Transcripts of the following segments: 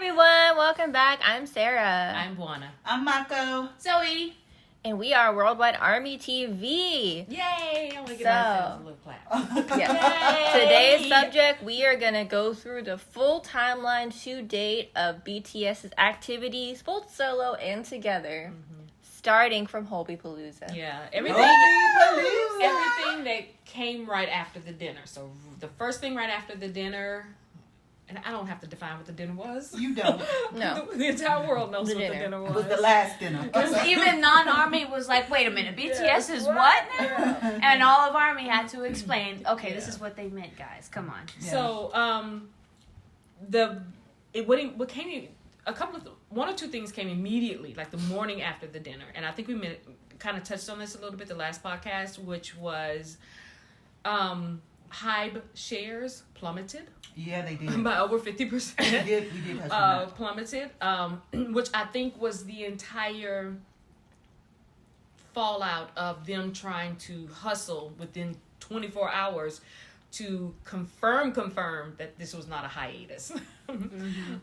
everyone, welcome back. I'm Sarah. I'm Buana. I'm Mako. Zoe. And we are Worldwide Army TV. Yay! I want to give ourselves a little clap. Yes. Today's subject, we are going to go through the full timeline to date of BTS's activities, both solo and together, starting from Lollapalooza. Yeah, everything that came right after the dinner. So the first thing right after the dinner, and I don't have to define what the dinner was. You don't. No. The entire world knows what the dinner was. It was the last dinner. Because even non-Army was like, wait a minute, BTS is what now? Yeah. And all of Army had to explain, okay, this is what they meant, guys. Come on. Yeah. So, one or two things came immediately, like the morning after the dinner. And I think we kind of touched on this a little bit the last podcast, which was Hybe shares plummeted. Yeah, they did. By over 50%. We did touch on that. Plummeted, which I think was the entire fallout of them trying to hustle within 24 hours to confirm that this was not a hiatus.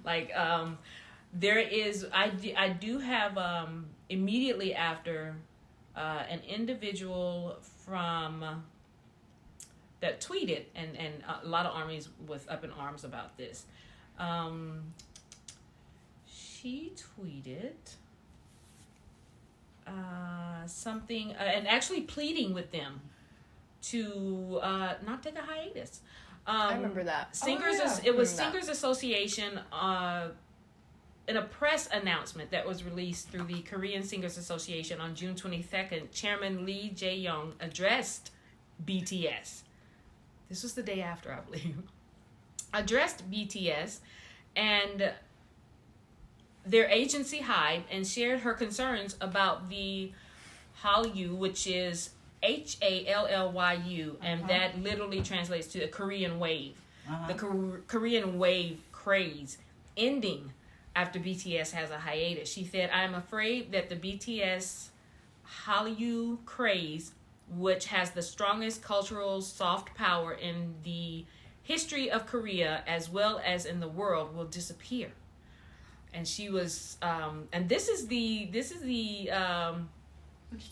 Like, there is, I do have, immediately after, an individual from... that tweeted, and a lot of armies was up in arms about this. She tweeted something, and actually pleading with them to not take a hiatus. I remember that. It was Singers Association in a press announcement that was released through the Korean Singers Association on June 22nd. Chairman Lee Jae-young addressed BTS. This was the day after, I believe. Addressed BTS and their agency Hybe and shared her concerns about the Hallyu, which is Hallyu, and that literally translates to a Korean wave. The Korean wave craze ending after BTS has a hiatus. She said, "I'm afraid that the BTS Hallyu craze, which has the strongest cultural soft power in the history of Korea as well as in the world, will disappear." And she was, and this is the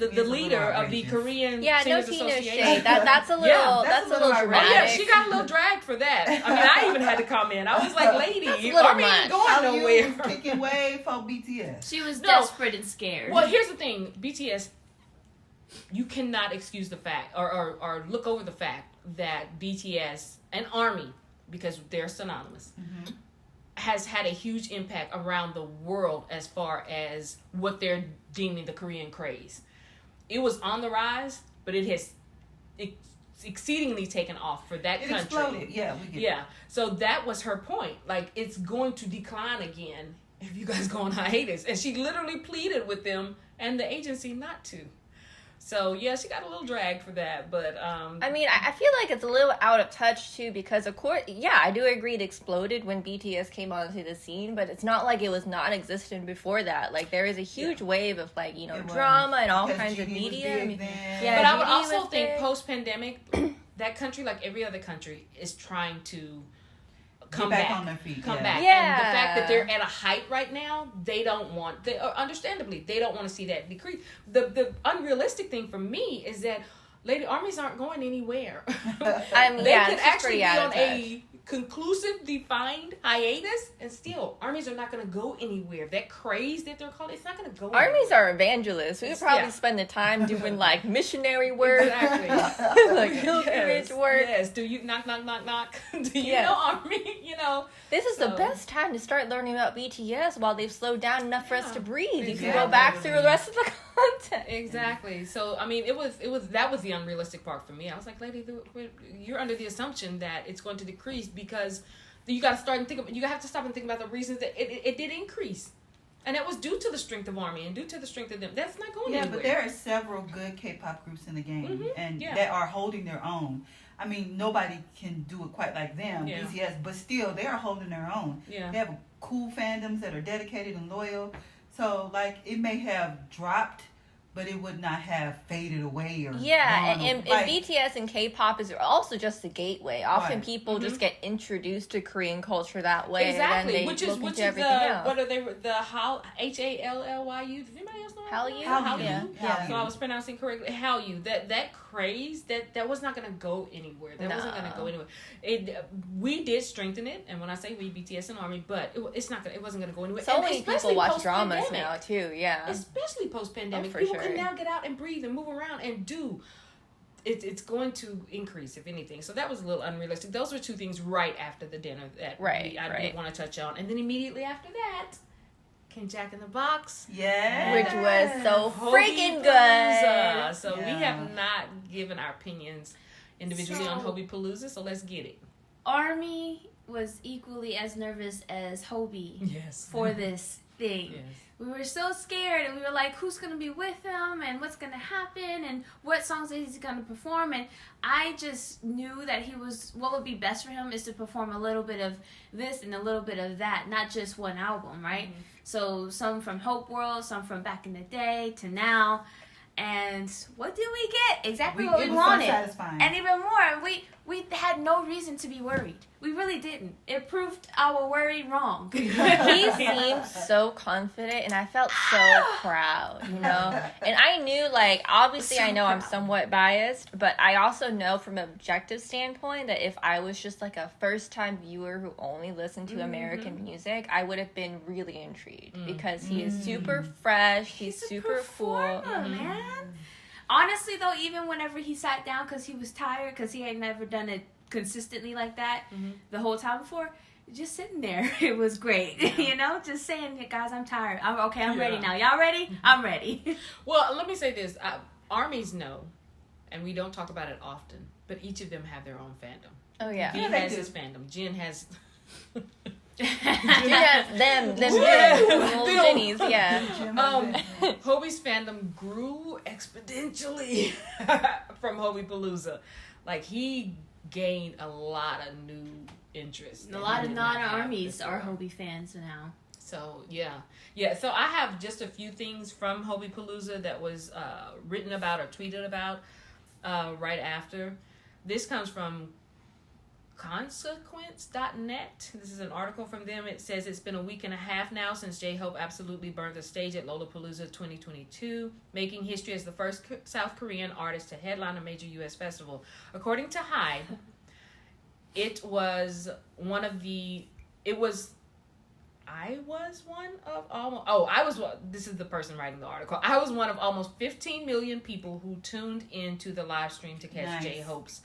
leader of the Korean Singers Association. That's a little, that's a little dramatic. Oh, yeah, she got a little dragged for that. I mean, I even had to comment. I was like, "Lady, Army ain't going nowhere." Was kicking way for BTS. She was desperate and scared. Well, here's the thing, BTS. You cannot excuse the fact or look over the fact that BTS and Army, because they're synonymous, has had a huge impact around the world as far as what they're deeming the Korean craze. It was on the rise, but it has exceedingly taken off for that country. It exploded. Yeah, we get it. So that was her point. Like, it's going to decline again if you guys go on hiatus. And she literally pleaded with them and the agency not to. So, yeah, she got a little drag for that, but... I mean, I feel like it's a little out of touch, too, because, of course, yeah, I do agree it exploded when BTS came onto the scene, but it's not like it was non-existent before that. Like, there is a huge wave of, like, you know, drama and all kinds of media. I mean, but I would also think post-pandemic, that country, like every other country, is trying to... Come back on their feet. Come back. Yeah. And the fact that they're at a height right now, understandably, they don't want to see that decrease. The unrealistic thing for me is that Lady Armies aren't going anywhere. I mean, they could actually be on a conclusive, defined hiatus, and still, Armies are not going to go anywhere. That craze that they're called, it's not going to go anywhere. Armies are evangelists. We could probably spend the time doing, like, missionary work. Exactly. Like, pilgrimage work. Yes. Do you knock? Do you know Army? You know. This is the best time to start learning about BTS while they've slowed down enough for us to breathe. Exactly. You can go back through the rest of the content. Exactly. So, I mean, that was the unrealistic part for me. I was like, lady, you're under the assumption that it's going to decrease because you got to start and you have to stop and think about the reasons that it did increase. And that was due to the strength of Army and due to the strength of them. That's not going anywhere. Yeah, but there are several good K-pop groups in the game and that are holding their own. I mean, nobody can do it quite like them, BTS, but still, they are holding their own. Yeah. They have cool fandoms that are dedicated and loyal. So, like, it may have dropped but it would not have faded away or and BTS and K-pop is also just the gateway. Often people just get introduced to Korean culture that way. Exactly, and which is what are they? The Hallyu. Does anybody else know Hallyu? Hallyu. So I was pronouncing correctly. Hallyu. That craze that was not going to go anywhere. That wasn't going to go anywhere. We did strengthen it, and when I say we, BTS and ARMY, but it wasn't going to go anywhere. So many people watch dramas now too. Yeah, especially post-pandemic. For People sure. can now get out and breathe and move around and do. It's going to increase, if anything. So that was a little unrealistic. Those were two things right after the dinner that I did want to touch on. And then immediately after that came Jack in the Box. Yeah. Which was so freaking good. So we have not given our opinions individually on Hobie Palooza, so let's get it. ARMY was equally as nervous as Hobie for this thing. Yes. We were so scared, and we were like, who's going to be with him, and what's going to happen, and what songs is he going to perform, and I just knew that what would be best for him is to perform a little bit of this and a little bit of that, not just one album, right? Mm-hmm. So some from Hope World, some from back in the day to now, and what did we get? Exactly what we wanted. So satisfying. And even more, we had no reason to be worried. We really didn't. It proved our worry wrong. He seemed so confident, and I felt so proud, you know? And I knew, like, obviously I know I'm somewhat biased, but I also know from an objective standpoint that if I was just, like, a first-time viewer who only listened to American music, I would have been really intrigued because he is super fresh, he's super cool. Man. Honestly, though, even whenever he sat down because he was tired, because he had never done it consistently like that the whole time before, just sitting there, it was great. You know, just saying, guys, I'm tired. I'm ready now. Y'all ready? I'm ready. Well, let me say this. ARMYs know, and we don't talk about it often, but each of them have their own fandom. Oh, yeah. He has his fandom. Jen has... them little Jennies, Hobie's fandom grew exponentially from Hobie Palooza. Like, he gained a lot of new interest. A lot of non-ARMYs are Hobie fans now. So so I have just a few things from Hobie Palooza that was written about or tweeted about right after. This comes from consequence.net. This is an article from them. It says it's been a week and a half now since J-Hope absolutely burned the stage at Lollapalooza 2022, making history as the first South Korean artist to headline a major U.S. festival. According to Hyde, this is the person writing the article. I was one of almost 15 million people who tuned into the live stream to catch J-Hope's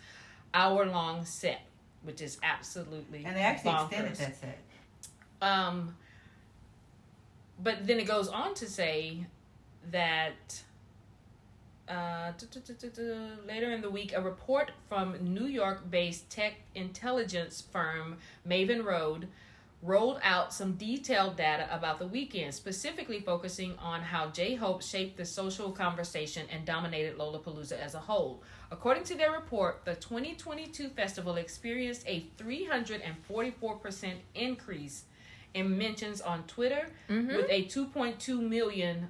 hour-long set, which is absolutely and they actually bonkers. Extended that set. But then it goes on to say that later in the week, a report from New York-based tech intelligence firm Maven rolled out some detailed data about the weekend, specifically focusing on how J-Hope shaped the social conversation and dominated Lollapalooza as a whole. According to their report, the 2022 festival experienced a 344% increase in mentions on Twitter, with a 2.2 million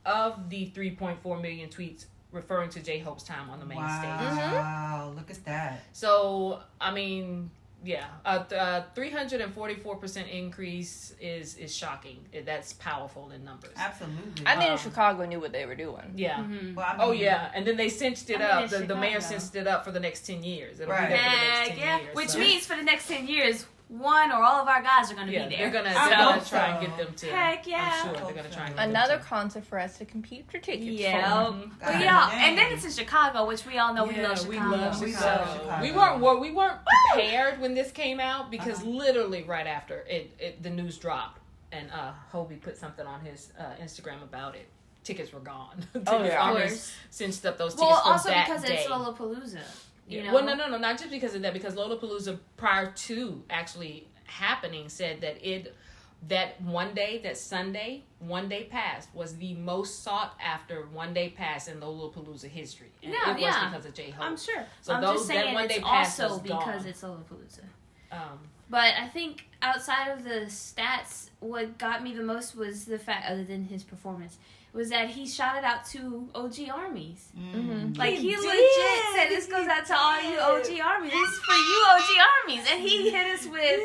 of the 3.4 million tweets referring to J-Hope's time on the main stage. Wow, look at that. So, I mean... a 344% increase is shocking. That's powerful in numbers. Absolutely. I think Chicago knew what they were doing. Yeah. Mm-hmm. Well, and then they cinched it up. The mayor cinched it up for the next 10 years. It'll be there for the next 10 years. Which means for the next 10 years, one or all of our guys are going to be there. They're gonna try and get them to. Heck yeah. I'm sure they're going to try and get another them to. concert for us to compete for tickets. Yeah. And then it's in Chicago, which we all know we love Chicago. We love Chicago. We weren't prepared when this came out because literally right after the news dropped and Hobie put something on his Instagram about it. Tickets were gone. Of course. Cinched up those tickets from that day. Well, also because it's Lollapalooza. You know? Well, no, not just because of that. Because Lollapalooza, prior to actually happening, said that Sunday, one day pass was the most sought after one day pass in Lollapalooza history. And it was because of J-Hope. I'm sure. So I'm just saying it's also because it's Lollapalooza. But I think outside of the stats, what got me the most was the fact, other than his performance, was that he shouted out to OG armies. Mm-hmm. Like, he legit said, this goes out to all you OG armies. This is for you OG armies. And he hit us with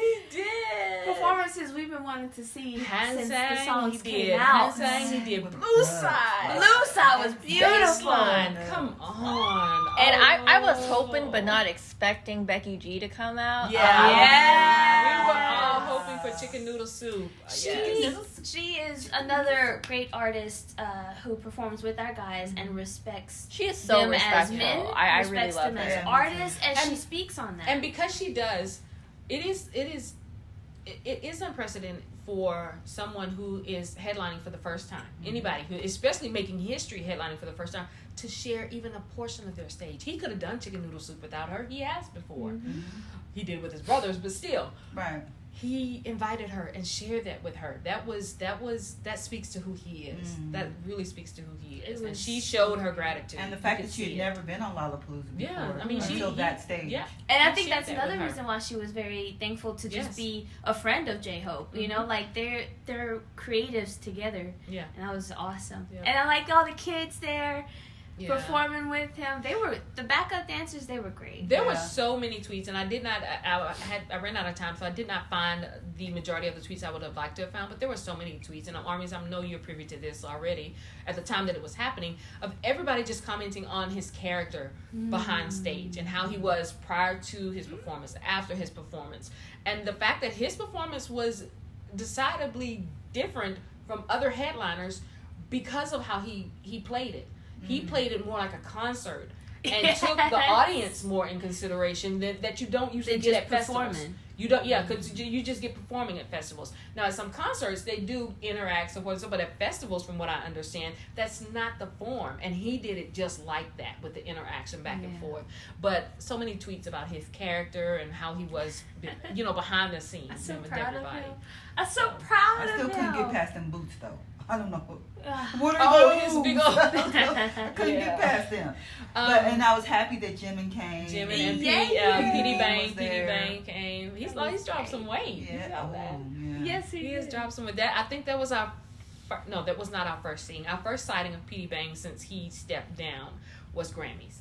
performances we've been wanting to see since the songs came out. He did Blue Side. Blue Side was beautiful. Come on. And I was hoping but not expecting Becky G to come out. Yeah. We were all hoping for Chicken Noodle Soup. She is another great artist who performs with our guys and respects she is so them respectful. as men, I really respects love them her. as artists, and she speaks on that. And because she does, it is unprecedented for someone who is headlining for the first time. Anybody who, especially making history headlining for the first time, to share even a portion of their stage. He could have done Chicken Noodle Soup without her. He has before. Mm-hmm. He did with his brothers, but still. Right. He invited her and shared that with her. That speaks to who he is. Mm. That really speaks to who he is. And she showed her gratitude. And the fact that she had never been on Lollapalooza before. I mean, until that stage. Yeah. And I think that's another reason why she was very thankful to just be a friend of J-Hope. Mm-hmm. You know, like they're creatives together. Yeah. And that was awesome. Yeah. And I liked all the kids there. Performing with him, the backup dancers. They were great. There were so many tweets, and I ran out of time, so I did not find the majority of the tweets I would have liked to have found. But there were so many tweets, and Armies, I know you're privy to this already. At the time that it was happening, of everybody just commenting on his character behind stage and how he was prior to his performance, after his performance, and the fact that his performance was decidedly different from other headliners because of how he played it. He played it more like a concert and took the audience more in consideration that you don't usually get at festivals. You don't, because you just get performing at festivals. Now, at some concerts, they do interact, so forth, but at festivals, from what I understand, that's not the form. And he did it just like that, with the interaction back and forth. But so many tweets about his character and how he was, behind the scenes. I'm so with proud everybody. of him. I'm so proud of him. I still couldn't get past them boots, though. I don't know. What are those? his big old... I couldn't get past them. And I was happy that Jimin came. Jimin and PD Bang came. He's dropped some weight. Yeah. Yes, he has dropped some weight. I think that was that was not our first scene. Our first sighting of PD Bang since he stepped down was Grammys.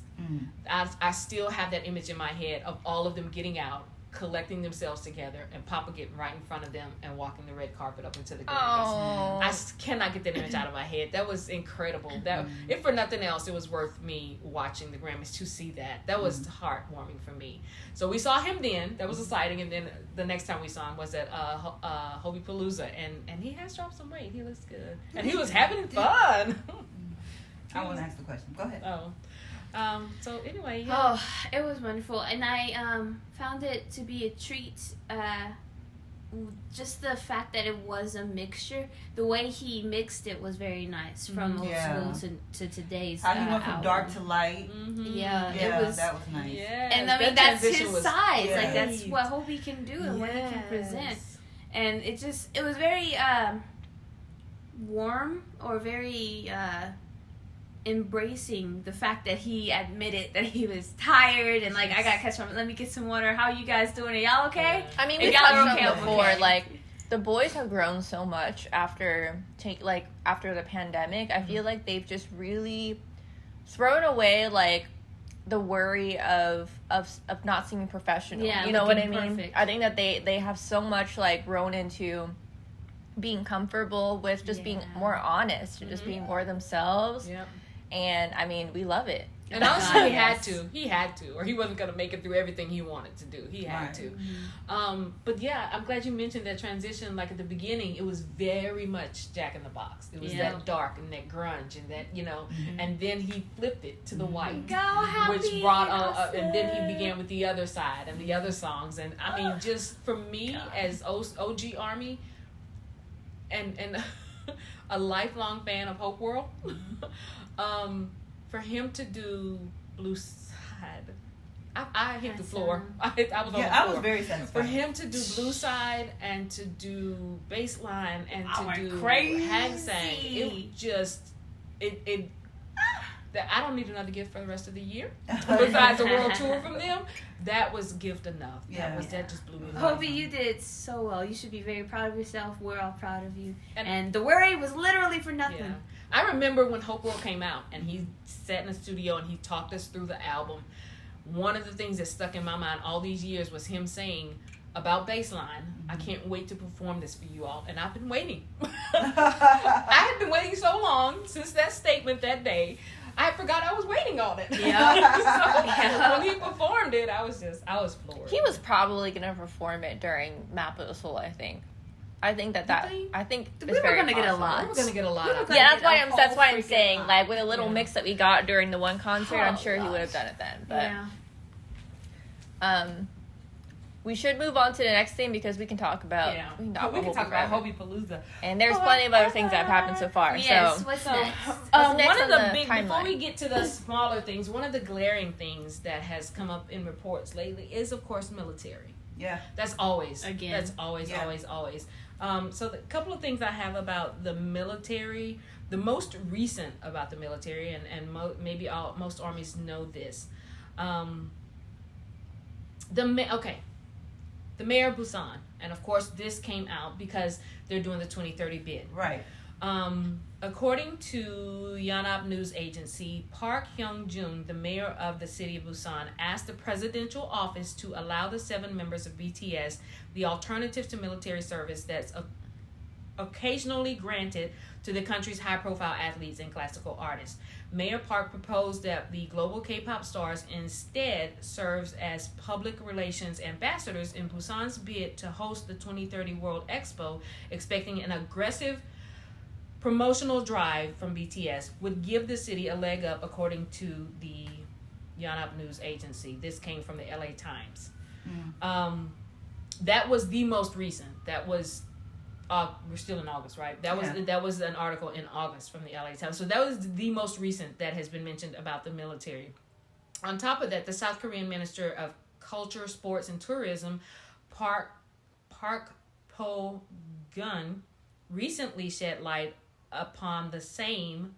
I still have that image in my head of all of them getting out, collecting themselves together, and Papa getting right in front of them and walking the red carpet up into the Grammys. I cannot get that image out of my head. That was incredible. That if for nothing else, it was worth me watching the Grammys to see that. That was heartwarming for me. So we saw him then. That was a sighting, and then the next time we saw him was at Lollapalooza, and he has dropped some weight. He looks good, and he was having fun. I want to ask the question. Go ahead. So anyway, it was wonderful, and I found it to be a treat. Just the fact that it was a mixture, the way he mixed it was very nice, from old school to today's. How he went from dark to light. It was, that was nice. Yeah, and I mean that's his size. Great. Like that's what Hobie can do and what he can present, and it was very warm, or very embracing the fact that he admitted that he was tired and like, I gotta catch my, let me get some water. How you guys doing? Are y'all okay? I mean, we touched on before, like, the boys have grown so much after the pandemic. I feel like they've just really thrown away like the worry of not seeming professional. Yeah, you know what I mean? Perfect. I think that they have so much like grown into being comfortable with just being more honest and just being more themselves. Yep. And I mean, we love it. And honestly, he had to, or he wasn't going to make it through everything he wanted to do. He had to. But yeah, I'm glad you mentioned that transition. Like at the beginning, it was very much Jack in the Box. It was that dark and that grunge and that, and then he flipped it to the white, which brought and then he began with the other side and the other songs. And I mean, just for me as OG Army and a lifelong fan of Hope World, for him to do Blue Side, I hit the floor. I was on the floor. I was very satisfied. For him to do Blue Side and to do Baseline and to do crazy. Hang Sang, it just it that I don't need another gift for the rest of the year. Besides a world tour from them, that was gift enough. Yeah. That just blew me away. Hobie, you did so well. You should be very proud of yourself. We're all proud of you. And the worry was literally for nothing. Yeah. I remember when Hope World came out and he sat in the studio and he talked us through the album. One of the things that stuck in my mind all these years was him saying about Baseline, I can't wait to perform this for you all. And I've been waiting. I had been waiting so long since that statement that day. I forgot I was waiting on it. Yeah. When he performed it, I was floored. He was probably going to perform it during Map of the Soul, I think. I think we it's were very going to get a possible. lot. We're going to get a lot. Yeah, that's why I'm saying, like, with a little mix that we got during the one concert, I'm sure he would have done it then. But we should move on to the next thing because we can talk about we can talk about Hobie-Palooza. And there's plenty of other things that have happened so far. Yes, so what's next? What's next one of the big timeline? before we get to the smaller things, one of the glaring things that has come up in reports lately is, of course, military. Yeah, that's always Again. That's always. So the couple of things I have about the military, the most recent about the military, and maybe most armies know this. The mayor of Busan, and of course this came out because they're doing the 2030 bid. right. According to Yonhap News Agency, Park Hyung-jun, the mayor of the city of Busan, asked the presidential office to allow the 7 members of BTS the alternative to military service that's occasionally granted to the country's high-profile athletes and classical artists. Mayor Park proposed that the global K-pop stars instead serves as public relations ambassadors in Busan's bid to host the 2030 World Expo, expecting an aggressive promotional drive from BTS would give the city a leg up, according to the Yonhap News Agency. This came from the LA Times. That was the most recent. That was we're still in August, right? That was an article in August from the LA Times. So that was the most recent that has been mentioned about the military. On top of that, the South Korean Minister of Culture, Sports, and Tourism, Park Po-gun, recently shed light upon the same,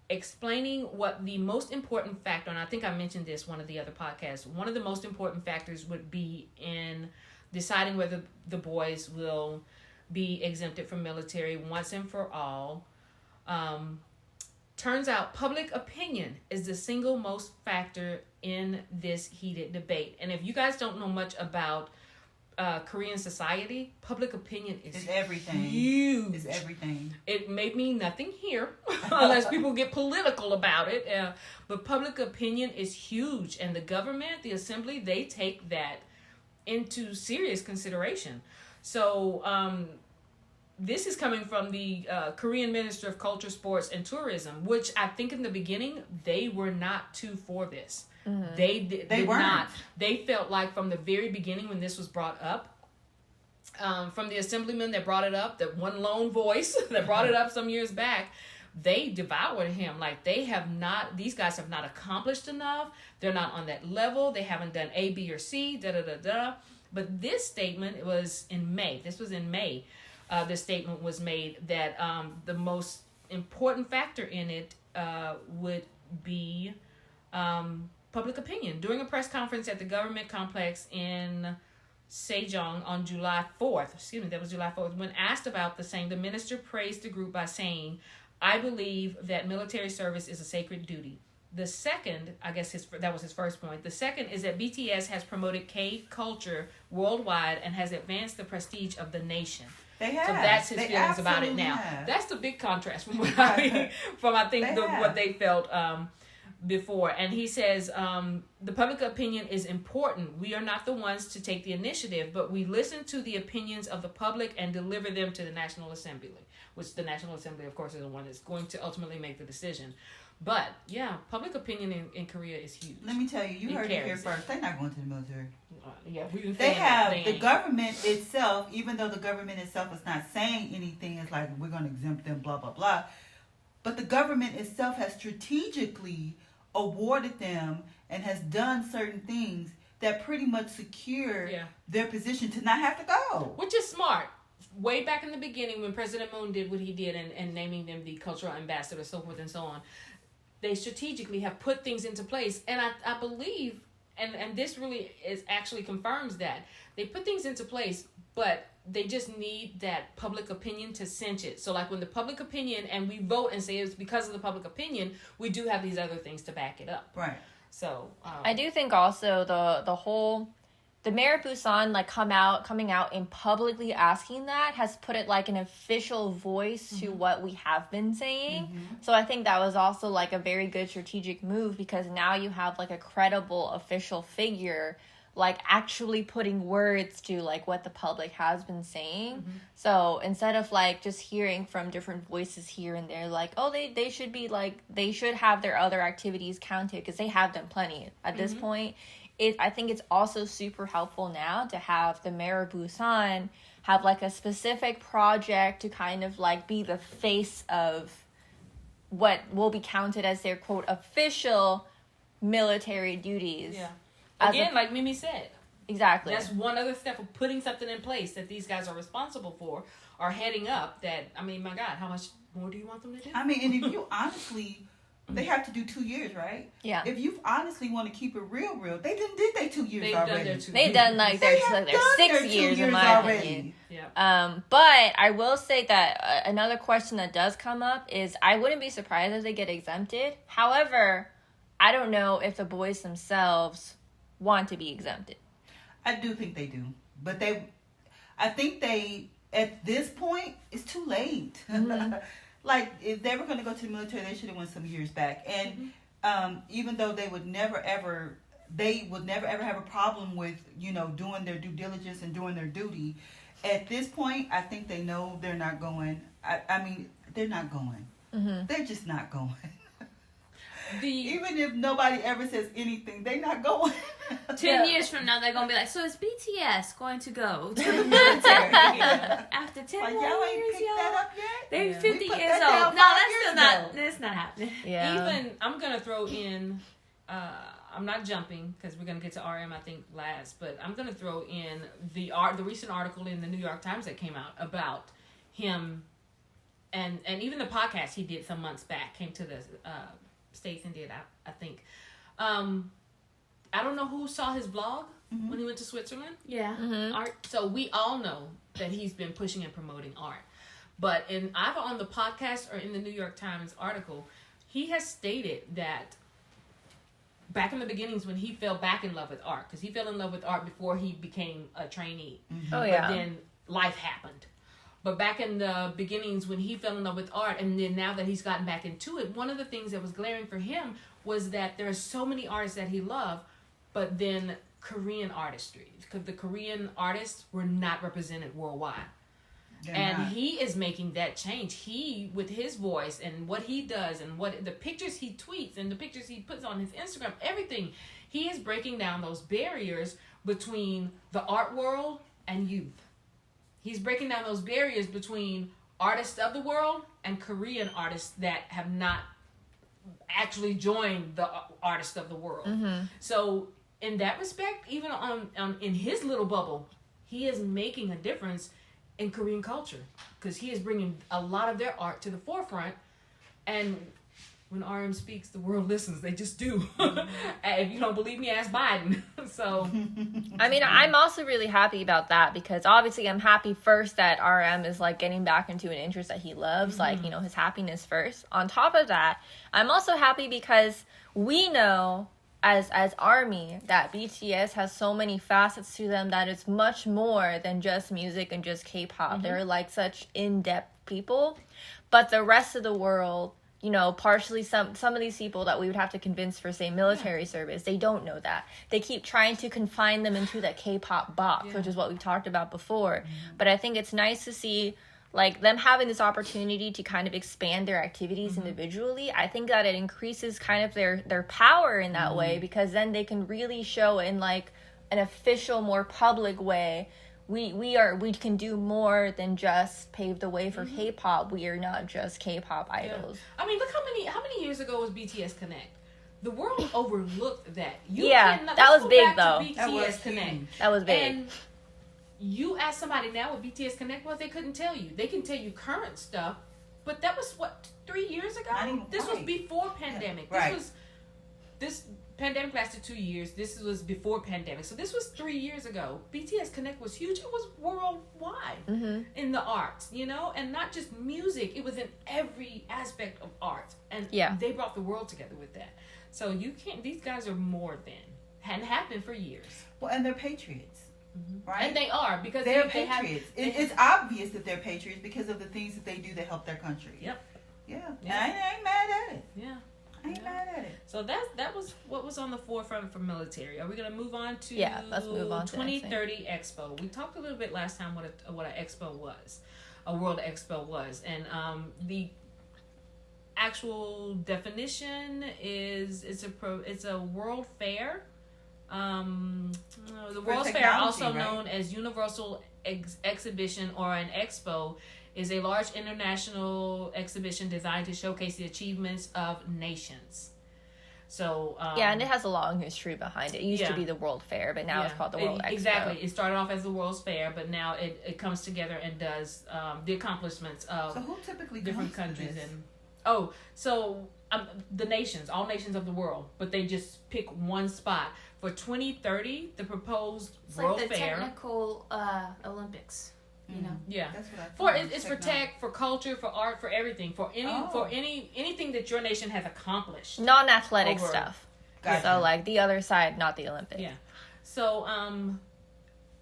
explaining what the most important factor, and I think I mentioned this one of the other podcasts, one of the most important factors would be in deciding whether the boys will be exempted from military once and for all. Turns out public opinion is the single most factor in this heated debate. And if you guys don't know much about Korean society, public opinion is everything. Huge. It's everything. It may mean nothing here unless people get political about it. But public opinion is huge, and the government, the assembly, they take that into serious consideration. So this is coming from the Korean Minister of Culture, Sports, and Tourism, which I think in the beginning they were not too for this. Mm-hmm. They were not. They felt like from the very beginning when this was brought up, from the assemblyman that brought it up, that one lone voice that brought it up some years back, they devoured him. Like these guys have not accomplished enough. They're not on that level. They haven't done A, B, or C, But this statement was in May. This was in May. This statement was made that the most important factor in it would be public opinion. During a press conference at the government complex in Sejong on July 4th, when asked about the same, the minister praised the group by saying, "I believe that military service is a sacred duty." The second, I guess that was his first point. The second is that BTS has promoted K-culture worldwide and has advanced the prestige of the nation. They have. So that's his feelings about it now. Have. That's the big contrast from what what they felt before. And he says, the public opinion is important. We are not the ones to take the initiative, but we listen to the opinions of the public and deliver them to the National Assembly, which the National Assembly, of course, is the one that's going to ultimately make the decision. But, yeah, public opinion in Korea is huge. Let me tell you, you heard it here first. They're not going to the military. They have the government itself, even though the government itself is not saying anything, it's like, we're going to exempt them, blah, blah, blah. But the government itself has strategically awarded them and has done certain things that pretty much secure their position to not have to go. Which is smart. Way back in the beginning when President Moon did what he did and naming them the cultural ambassador, so forth and so on, they strategically have put things into place. And I believe, and this really is actually confirms that they put things into place, but they just need that public opinion to cinch it. So like when the public opinion, and we vote and say it's because of the public opinion, we do have these other things to back it up. Right. So I do think also the mayor of Busan like coming out and publicly asking that has put it like an official voice to what we have been saying. So I think that was also like a very good strategic move, because now you have like a credible official figure like actually putting words to like what the public has been saying. So instead of like just hearing from different voices here and there, like, oh, they should be like, they should have their other activities counted, because they have done plenty at this point. I think it's also super helpful now to have the mayor of Busan have like a specific project to kind of like be the face of what will be counted as their quote official military duties. Yeah. Again, like Mimi said. Exactly. That's one other step of putting something in place that these guys are responsible for, or heading up. That, I mean, my God, how much more do you want them to do? I mean, and if you honestly, they have to do 2 years, right? Yeah. If you honestly want to keep it real, they did their 2 years already. They've done like their 6 years in my opinion. Yeah. But I will say that another question that does come up is I wouldn't be surprised if they get exempted. However, I don't know if the boys themselves want to be exempted. I do think they do, but I think at this point it's too late. Like if they were going to go to the military, they should have went some years back. And even though they would never ever have a problem with doing their due diligence and doing their duty, at this point I think they know they're not going. I mean they're not going. They're just not going. Even if nobody ever says anything, they're not going. 10 years from now, they're going to be like, so is BTS going to go to the military? After 10 like, more y'all ain't years, picked that up yet? They're 50 years that old. No, that's not happening. Yeah. Even, I'm going to throw in, I'm not jumping because we're going to get to RM, I think, last, but I'm going to throw in the recent article in the New York Times that came out about him, and even the podcast he did some months back, came to the States and did, I think. I don't know who saw his vlog when he went to Switzerland. Yeah. Art. So we all know that he's been pushing and promoting art. But either on the podcast or in the New York Times article, he has stated that back in the beginnings when he fell back in love with art, because he fell in love with art before he became a trainee. Oh, yeah. But then life happened. But back in the beginnings when he fell in love with art, and then now that he's gotten back into it, one of the things that was glaring for him was that there are so many artists that he loved, but then Korean artistry, because the Korean artists were not represented worldwide. He is making that change. He, with his voice and what he does and what the pictures he tweets and the pictures he puts on his Instagram, everything, he is breaking down those barriers between the art world and youth. He's breaking down those barriers between artists of the world and Korean artists that have not actually joined the artists of the world. So in that respect, even in his little bubble, he is making a difference in Korean culture, because he is bringing a lot of their art to the forefront. And when RM speaks, the world listens. They just do. If you don't believe me, ask Biden. So, I mean, I'm also really happy about that, because obviously I'm happy first that RM is like getting back into an interest that he loves, like, his happiness first. On top of that, I'm also happy because we know as ARMY that BTS has so many facets to them that it's much more than just music and just K-pop. They're like such in-depth people, but the rest of the world, partially some of these people that we would have to convince for, say, military service, they don't know that. They keep trying to confine them into that K-pop box, which is what we've talked about before. But I think it's nice to see like them having this opportunity to kind of expand their activities individually. I think that it increases kind of their power in that way, because then they can really show in like an official, more public way, we can do more than just pave the way for K-pop. We are not just K-pop idols. I mean, look how many years ago was BTS Connect? The world overlooked that. That was big though. BTS Connect. That was big. And you ask somebody now what BTS Connect was, they couldn't tell you. They can tell you current stuff, but that was what, 3 years ago? This was before pandemic. Yeah. This pandemic lasted 2 years. This was before pandemic. So this was 3 years ago. BTS Connect was huge. It was worldwide in the arts, you know, and not just music. It was in every aspect of art. And they brought the world together with that. So you can't, these guys are more than, and have been for years. Well, and they're patriots. Right? And they are, because they're patriots. It's obvious that they're patriots because of the things that they do to help their country. Yep. Yeah. I ain't mad at it. Yeah. I ain't mad at it. So that was what was on the forefront for military. Are we going to move on to let's move on 2030 Expo? We talked a little bit last time what an expo was, a World Expo was, and the actual definition is it's a world fair. The World's Fair, also known as Universal Exhibition or an Expo, is a large international exhibition designed to showcase the achievements of nations. So and it has a long history behind it. It used to be the World Fair, but now it's called the World Expo. Exactly. It started off as the World's Fair, but now it comes together and does the accomplishments of so who typically different countries this? The nations, all nations of the world, but they just pick one spot. For 2030, the proposed World like the Fair, technical Olympics, you know. Yeah, that's what I thought. It's for tech, for culture, for art, for everything, for anything that your nation has accomplished. Non-athletic stuff. Gotcha. So like the other side, not the Olympics. Yeah. So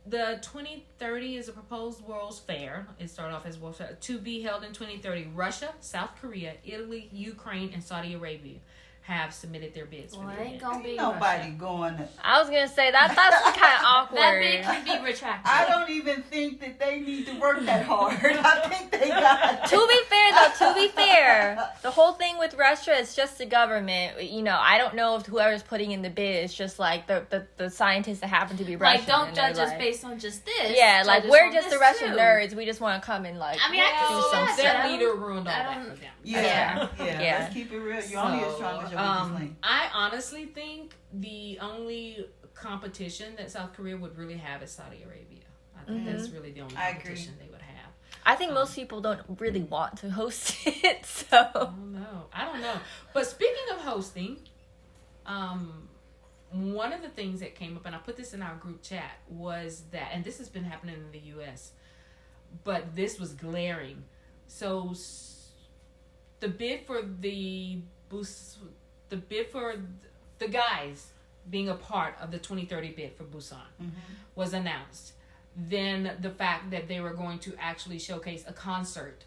the 2030 is a proposed World's Fair. It started off as World's Fair to be held in 2030. Russia, South Korea, Italy, Ukraine, and Saudi Arabia have submitted their bids. Well, it ain't gonna be nobody going. I was gonna say that's kind of awkward. That bid can be retracted. I don't even think that they need to work that hard. I think they got. To be fair, the whole thing with Russia is just the government. You know, I don't know if whoever's putting in the bid is just like the scientists that happen to be Russian. Like, don't judge us based on just this. Yeah, like we're just the Russian nerds. We just want to come and like. I mean, I can see that. Their leader ruined all that for them. Yeah. Let's keep it real. You're only as strong as your weakest link. I honestly think the only competition that South Korea would really have is Saudi Arabia. I think that's really the only competition they would have. I think most people don't really want to host it, so. I don't know. But speaking of hosting, one of the things that came up, and I put this in our group chat, was that, and this has been happening in the U.S., but this was glaring. So the bid for the guys being a part of the 2030 bid for Busan was announced. Then the fact that they were going to actually showcase a concert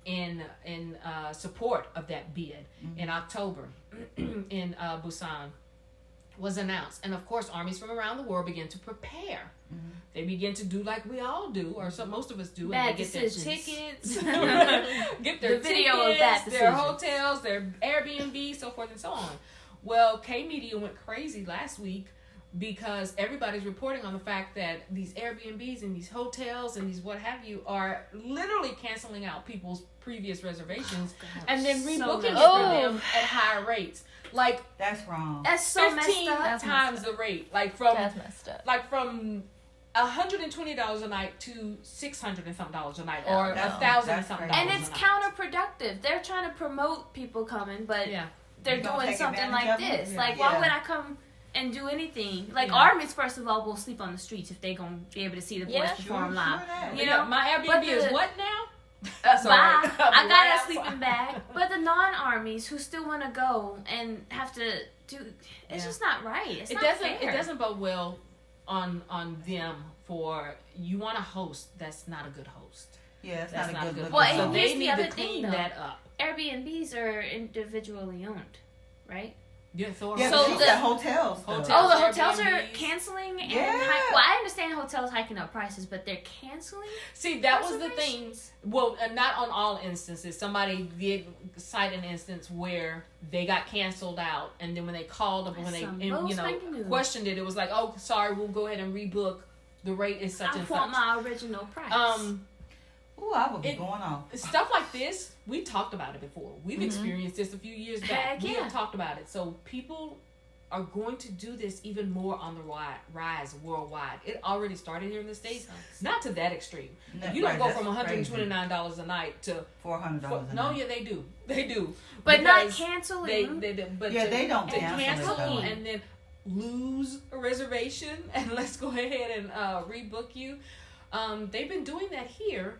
in support of that bid in October in Busan was announced. And of course, armies from around the world began to prepare. They begin to do like we all do, or most of us do. Bad and they decisions. Get their tickets, get their video tickets, of that their hotels, their Airbnb, so forth and so on. Well, K-Media went crazy last week because everybody's reporting on the fact that these Airbnbs and these hotels and these what have you are literally canceling out people's previous reservations and then rebooking it for them at higher rates. Like, that's wrong. That's so messed 15 up. times the rate. Like from that's messed up. Like from $120 a night to $600 and something a night, or $1,000 and something. And it's counterproductive. They're trying to promote people coming, but they're doing something like this. Like, why would I come and do anything? Like, armies, first of all, will sleep on the streets if they're gonna be able to see the boys perform live. You know, my Airbnb is what now? Bye. I got a sleeping bag. But the non-armies who still want to go and have to do, it's just not right. It's not fair. It doesn't bode well on them for, you want to host, that's not a good host. Yeah, it's not a good host. Well, so they need to clean that up. Airbnbs are individually owned, right? Yeah, so the hotels. The hotels are canceling. And I understand hotels hiking up prices, but they're canceling. See, that was the thing. Well, not on all instances. Somebody did cite an instance where they got canceled out, and then when they called up, when they questioned it, it was like, "Oh, sorry, we'll go ahead and rebook. The rate is such and such." I want my original price. Ooh, I would be going off. Stuff like this, we talked about it before. We've experienced this a few years back. We have talked about it. So people are going to do this even more on the rise worldwide. It already started here in the States, not to that extreme. You don't go from $129 a night to $400 a night. No, yeah, they do. But not canceling. They don't cancel and then lose a reservation and let's go ahead and rebook you. They've been doing that here,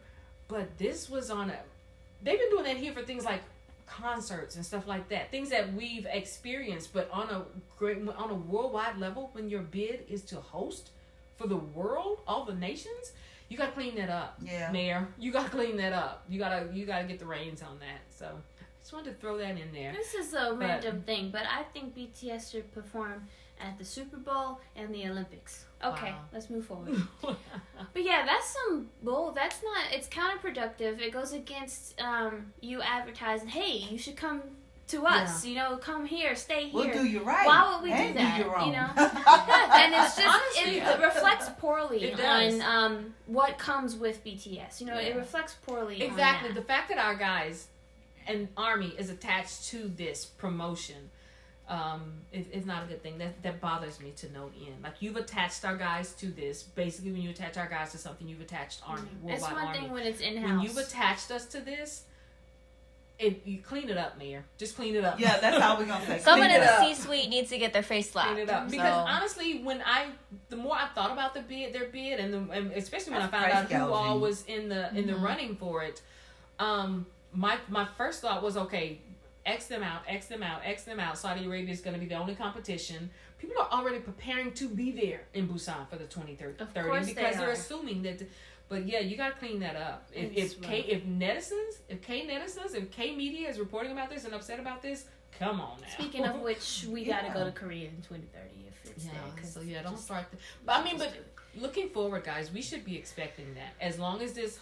but this was they've been doing that here for things like concerts and stuff like that, things that we've experienced, but on a worldwide level, when your bid is to host for the world, all the nations, you gotta clean that up. Mayor, you gotta clean that up. You gotta get the reins on that. So just wanted to throw that in there. This is a random thing, but I think BTS should perform at the Super Bowl and the Olympics. Okay, let's move forward. But yeah, that's some bull. That's not. It's counterproductive. It goes against you advertising. Hey, you should come to us. You know, come here, stay here. We'll do you right. Why would we do that? Do you wrong. You know, and it's just honestly, it reflects poorly on what comes with BTS. You know, it reflects poorly. Exactly. On that. The fact that our guys and Army is attached to this promotion. It's not a good thing. That bothers me to no end. Like, you've attached our guys to this. Basically, when you attach our guys to something, you've attached Army, Worldwide It's one Army. thing when it's in-house. When you've attached us to this, you clean it up, Mayor. Just clean it up. Yeah, that's how we're gonna say. Someone in the C-suite needs to get their face slapped. Clean it up. Because honestly, the more I thought about their bid, and especially when I found out who all was in the running for it, my first thought was, okay, X them out. Saudi Arabia is going to be the only competition. People are already preparing to be there in Busan for the 2030 because they're assuming that. But yeah, you got to clean that up. If K media is reporting about this and upset about this, come on now. Speaking of which, we got to go to Korea in 2030 if it's there. Don't start. But looking forward, guys, we should be expecting that. As long as this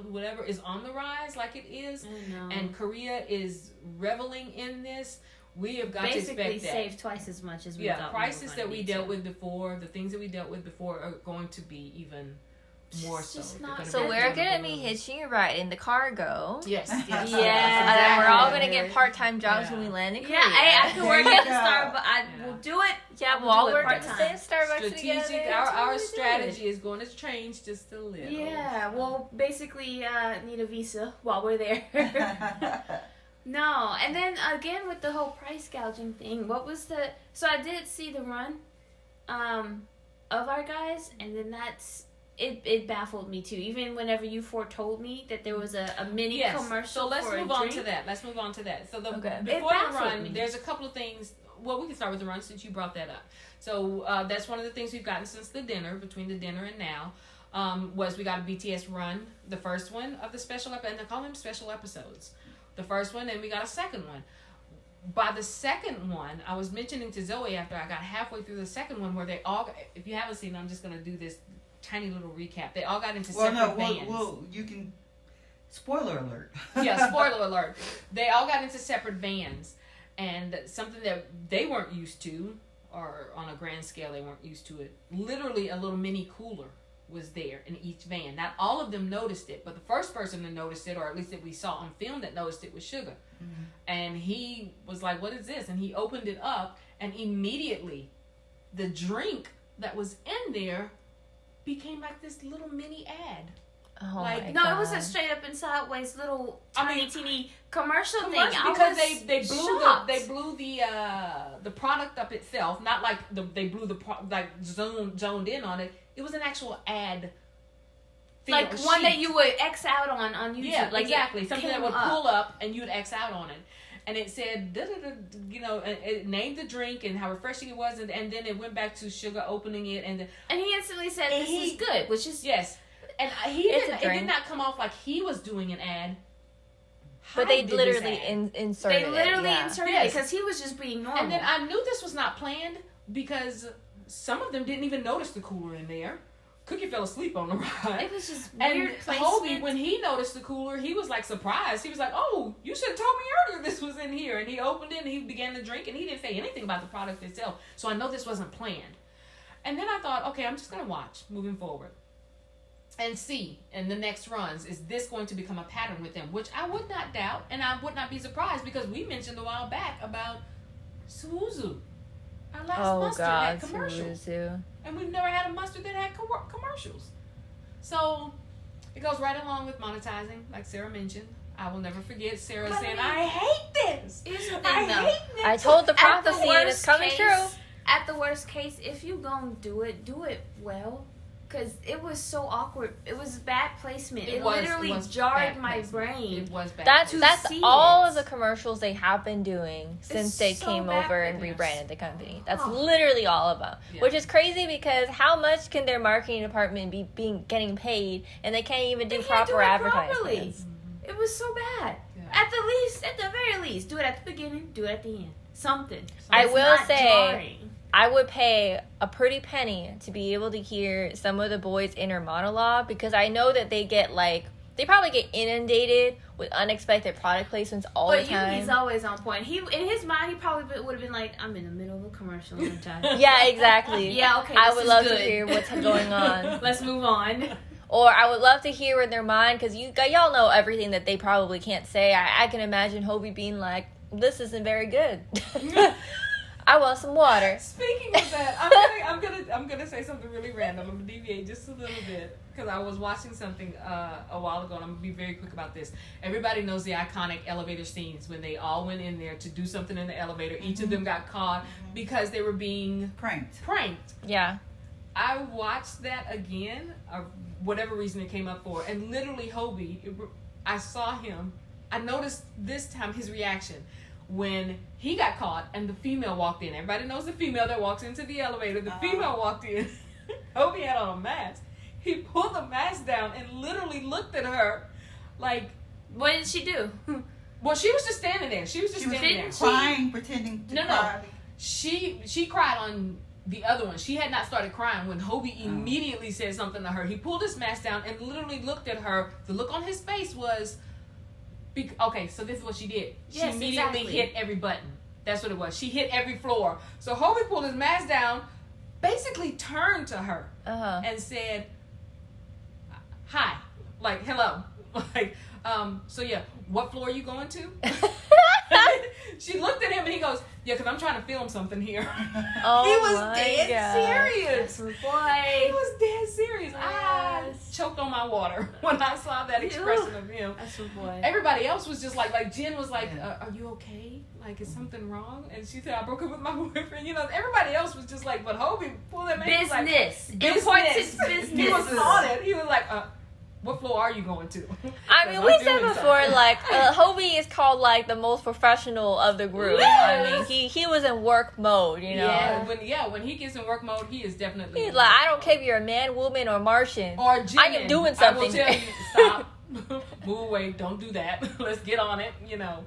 whatever is on the rise like it is, and Korea is reveling in this, we have got to expect that. Basically save twice as much as we thought. Prices that we dealt with before, the things that we dealt with before are going to be even more so. So we're gonna be hitching a ride in the cargo. Yes. And then we're all gonna get part-time jobs when we land in Korea. I can work at the Starbucks. I will do it. Yeah, we'll all work at the same Starbucks together. Our strategy is going to change just a little. Yeah, we'll basically need a visa while we're there. No, and then again with the whole price gouging thing, so I did see the run of our guys, and then it baffled me too. Even whenever you foretold me that there was a mini commercial. So let's move on to that. So before the run, there's a couple of things. Well, we can start with the run since you brought that up. So that's one of the things we've gotten since between the dinner and now, was we got a BTS run, the first one of the special and they call them special episodes. The first one, and we got a second one. By the second one, I was mentioning to Zoe after I got halfway through the second one where they all, if you haven't seen it, I'm just going to do this tiny little recap. They all got into separate bands. Well, you can, spoiler alert. Yeah, spoiler alert. They all got into separate bands, and something that they weren't used to, or on a grand scale they weren't used to it, literally a little mini cooler was there in each van. Not all of them noticed it, but the first person to notice it, or at least that we saw on film that noticed it, was Sugar. Mm-hmm. And he was like, what is this? And he opened it up, and immediately the drink that was in there became like this little mini ad. Oh like, my no, God. it was a straight up and sideways little teeny commercial thing. Because they blew the product up itself, not like they blew zoned in on it. It was an actual ad. Like one that you would X out on YouTube. Yeah, like exactly. Something that would pull up and you'd X out on it. And it said, it named the drink and how refreshing it was. And then it went back to Sugar opening it. And he instantly said, this is good, which is... Yes. And it did not come off like he was doing an ad. But they literally inserted it. They literally inserted it because he was just being normal. And then I knew this was not planned because some of them didn't even notice the cooler in there. Cookie fell asleep on the ride. It was just weird placement. Hobie, when he noticed the cooler, he was like surprised. He was like, oh, you should have told me earlier this was in here. And he opened it and he began to drink and he didn't say anything about the product itself. So I know this wasn't planned. And then I thought, okay, I'm just going to watch moving forward and see in the next runs, is this going to become a pattern with them? Which I would not doubt, and I would not be surprised because we mentioned a while back about Suzu. Our last mustard had commercials. Suzu. And we've never had a mustard that had commercials. So it goes right along with monetizing, like Sarah mentioned. I will never forget Sarah saying, I hate this. I told the prophecy and it's coming true. At the worst case, if you gonna do it well. Because it was so awkward. It was bad placement. It literally jarred my brain. It was bad. That's all of the commercials they have been doing since they came over and rebranded the company. That's literally all of them. Yeah. Which is crazy because how much can their marketing department be getting paid and they can't even do proper advertisements? It was so bad. Yeah. At the very least, do it at the beginning, do it at the end. Something. I will say, jarring. I would pay a pretty penny to be able to hear some of the boys' inner monologue because I know that they probably get inundated with unexpected product placements all the time. But he's always on point. In his mind, he probably would have been like, I'm in the middle of a commercial sometime. Yeah, exactly. Yeah, okay, I would love to hear what's going on. Let's move on. Or I would love to hear in their mind, because y'all know everything that they probably can't say. I can imagine Hobie being like, this isn't very good. I want some water. Speaking of that, I'm gonna say something really random. I'm gonna deviate just a little bit because I was watching something a while ago, and I'm gonna be very quick about this. Everybody knows the iconic elevator scenes when they all went in there to do something in the elevator. Each of them got caught because they were being pranked. Yeah. I watched that again, or whatever reason it came up for, and literally Hobie, I saw him. I noticed this time his reaction when he got caught and the female walked in. Everybody knows the female that walks into the elevator. The female walked in. Hobie had on a mask. He pulled the mask down and literally looked at her like... What did she do? Well, she was just standing there. She was standing there. Crying, pretending to cry. She cried on the other one. She had not started crying when Hobie immediately said something to her. He pulled his mask down and literally looked at her. The look on his face was... Okay, so this is what she did. She immediately hit every button. That's what it was. She hit every floor. So Hobie pulled his mask down, basically turned to her and said, hi. Like, hello. Like, so yeah, what floor are you going to? She looked at him and he goes, yeah, because I'm trying to film something here. Oh, he was dead serious. Boy. He was dead serious. Yes. I choked on my water when I saw that expression of him. That's my boy. Everybody else was just like Jen was like, are you okay? Like, is something wrong? And she said, I broke up with my boyfriend. You know, everybody else was just like, but Hobie pulled him in. Business. Business. He was on it. He was like, what floor are you going to? I mean, we said before, like, Hobie is called, like, the most professional of the group. Yes. I mean, he was in work mode, you know? When he gets in work mode, he is definitely... He's like, I don't care if you're a man, woman, or Martian. Or Jimin. I am doing something. I will tell you, stop, move away, don't do that. Let's get on it, you know.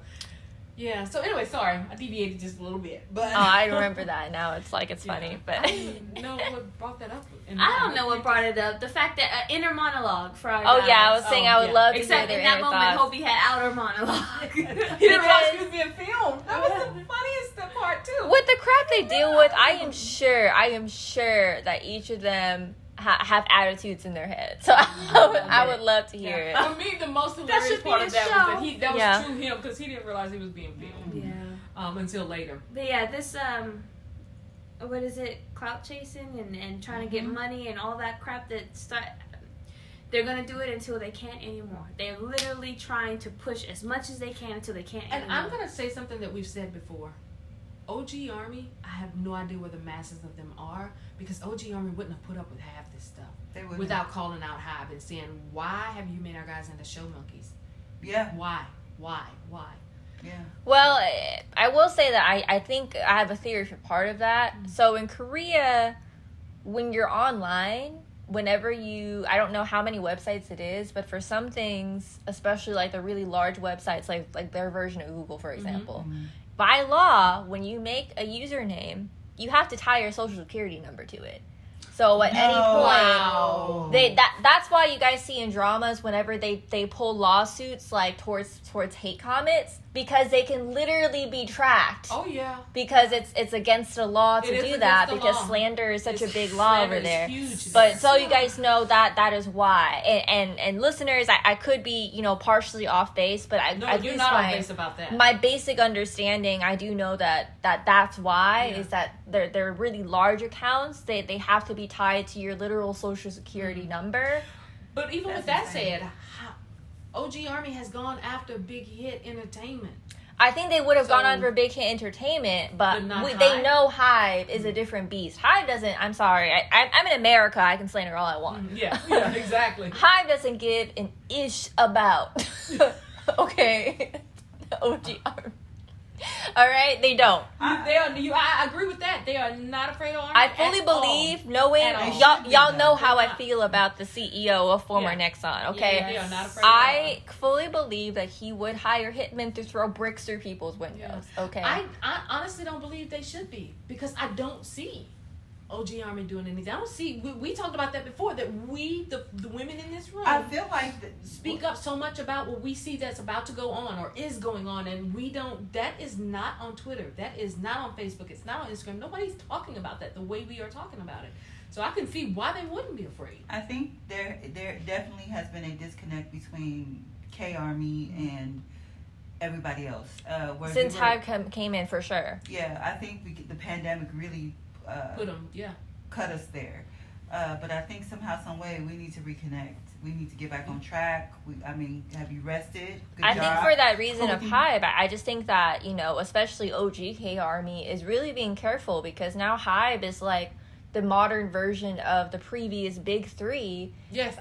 Yeah, so anyway, sorry. I deviated just a little bit. But I remember that. Now it's like, it's funny. But I don't know what brought that up. I don't know what brought it up. The fact that inner monologue for our guys. Yeah, I was saying I would love to hear their inner thoughts. Except in that moment, Hobie had outer monologue. He didn't realize he was being filmed. That was the funniest part, too. With the crap they deal with, I am sure that each of them have attitudes in their head. So I would love to hear it. For me, the most hilarious part of that was that was true him because he didn't realize he was being filmed. Yeah. Until later. But yeah, this what is it? Clout chasing and trying to get money and all that crap they're gonna do it until they can't anymore. They're literally trying to push as much as they can until they can't anymore. And I'm gonna say something that we've said before. OG Army, I have no idea where the masses of them are because OG Army wouldn't have put up with half this stuff without calling out Hybe and saying, why have you made our guys into show monkeys? Yeah. Why? Yeah. Well, I will say that I think I have a theory for part of that. Mm-hmm. So in Korea, when you're online, whenever I don't know how many websites it is, but for some things, especially like the really large websites, like their version of Google, for example, by law, when you make a username, you have to tie your social security number to it. So at any point, that's why you guys see in dramas whenever they pull lawsuits like towards hate comments, because they can literally be tracked. Oh yeah. Because it's against the law to do that, because slander is such a big law over there. But so you guys know that is why. And listeners, I could be, you know, partially off base, but you're not off base about that. My basic understanding, I do know that's why is that they're really large accounts. They have to be tied to your literal social security number. But even with that said, OG Army has gone after Big Hit Entertainment. I think they would have gone on for Big Hit Entertainment, but they know Hive is a different beast. Hive doesn't. I'm sorry. I'm in America. I can slander all I want. Yeah, exactly. Hive doesn't give an ish about. Okay, OG Army. All right, they don't. I agree with that. They are not afraid of Army. I fully believe, knowing y'all know how I feel about the CEO of former Nexon. Okay, they are not afraid. I fully believe that he would hire hitmen to throw bricks through people's windows. Okay, I honestly don't believe they should be, because I don't see OG Army doing anything. I don't see. We talked about that before. That the women in this room, I feel like speak up so much about what we see that's about to go on or is going on, and we don't. That is not on Twitter. That is not on Facebook. It's not on Instagram. Nobody's talking about that the way we are talking about it. So I can see why they wouldn't be afraid. I think there definitely has been a disconnect between K-Army and everybody else. Since Hive came in, for sure. Yeah, I think the pandemic really cut us there. But I think somehow, some way, we need to reconnect. We need to get back on track. Have you rested? Good job. Think for that reason of Hive, I just think that, you know, especially OGK Army is really being careful, because now Hive is like the modern version of the previous big three. Yes,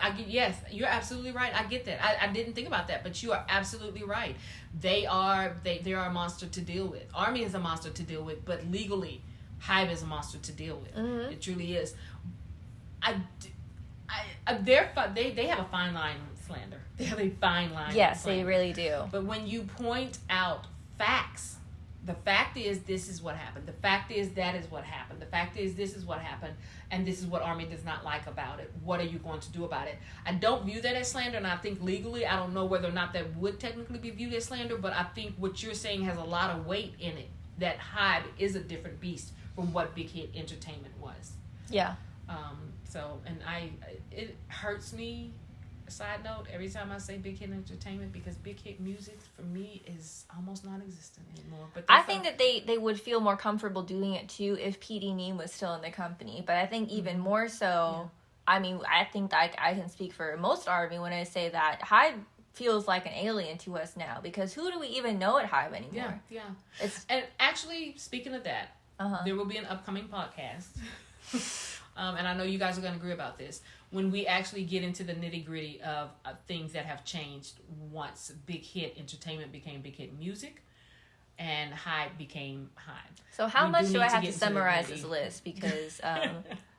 you're absolutely right. I get that. I didn't think about that, but you are absolutely right. They are a monster to deal with. Army is a monster to deal with, but legally, Hive is a monster to deal with. Mm-hmm. It truly is. They have a fine line with slander. They have a fine line. Yes, they really do. But when you point out facts, the fact is this is what happened. The fact is that is what happened. The fact is this is what happened, and this is what Army does not like about it. What are you going to do about it? I don't view that as slander, and I think legally, I don't know whether or not that would technically be viewed as slander, but I think what you're saying has a lot of weight in it. That Hive is a different beast from what Big Hit Entertainment was. Yeah. It hurts me, a side note, every time I say Big Hit Entertainment, because Big Hit music for me is almost non-existent anymore. But I think that they would feel more comfortable doing it too if PD Neem was still in the company. But I think even more so, I mean, I think that I can speak for most Army when I say that Hive feels like an alien to us now, because who do we even know at Hive anymore? Yeah. And actually, speaking of that, there will be an upcoming podcast. And I know you guys are going to agree about this, when we actually get into the nitty-gritty of things that have changed once Big Hit Entertainment became Big Hit Music and Hive became Hive. So how much do I have to summarize this list? Because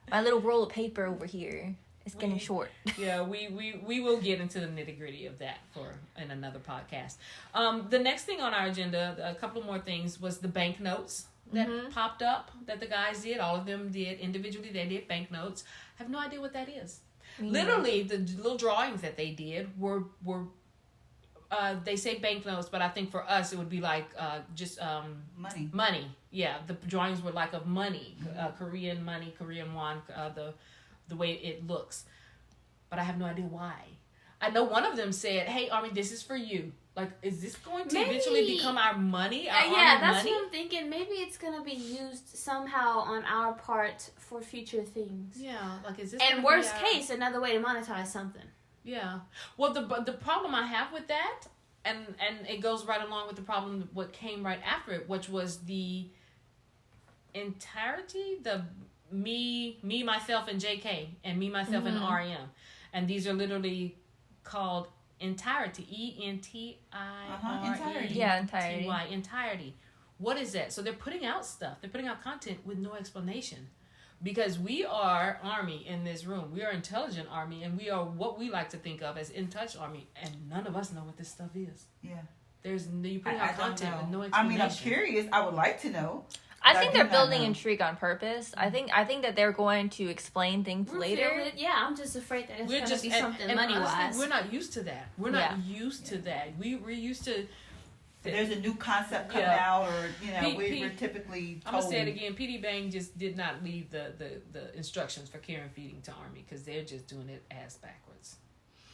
my little roll of paper over here is getting short. Yeah, we will get into the nitty-gritty of that in another podcast. The next thing on our agenda, a couple more things, was the banknotes that popped up that the guys did. All of them did individually. They did banknotes. I have no idea what that is. Literally, the little drawings that they did were they say banknotes, but I think for us it would be like just money. Yeah, the drawings were like of money, Korean money, Korean won, the way it looks. But I have no idea why. I know one of them said, "Hey, Army, this is for you." Like, is this going to eventually become our money? Yeah, that's what I'm thinking. Maybe it's going to be used somehow on our part for future things. Yeah, like, is this... And worst case, another way to monetize something. Yeah. Well, the problem I have with that, and it goes right along with the problem what came right after it, which was the entirety, the me, myself, and JK, and me, myself, and REM. And these are literally called entirety. ENTIRETY. Yeah, entirety. Entirety. What is that? So they're putting out stuff. They're putting out content with no explanation. Because we are Army in this room. We are intelligent Army, and we are what we like to think of as in touch Army, and none of us know what this stuff is. Yeah. You putting out content with no explanation. I mean, I'm curious. I would like to know. I think they're building intrigue on purpose. I think that they're going to explain things later. Yeah, I'm just afraid that it's going to be something money-wise. We're not used to that. We're not used to that. We're used to there's a new concept coming out, or we're typically told. I'm gonna say it again. PD Bang just did not leave the instructions for care and feeding to Army, because they're just doing it ass backwards,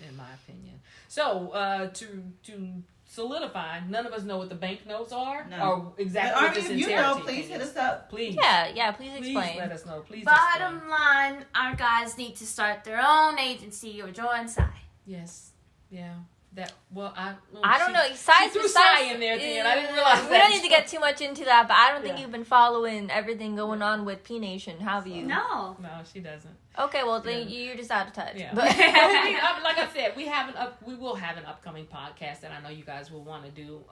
in my opinion. So to solidify, none of us know what the banknotes are, or exactly what this entirety please hit us up. Please. Yeah, please explain. Please let us know. Please Bottom line, our guys need to start their own agency or join Psy. Yes. Yeah. I don't know. She threw Psy in there at the end. I didn't realize that. We don't need to get too much into that, but I don't think you've been following everything going on with P Nation, have you? No, she doesn't. Okay, well then you're just out of touch. Yeah. But like I said, we will have an upcoming podcast that I know you guys will want to do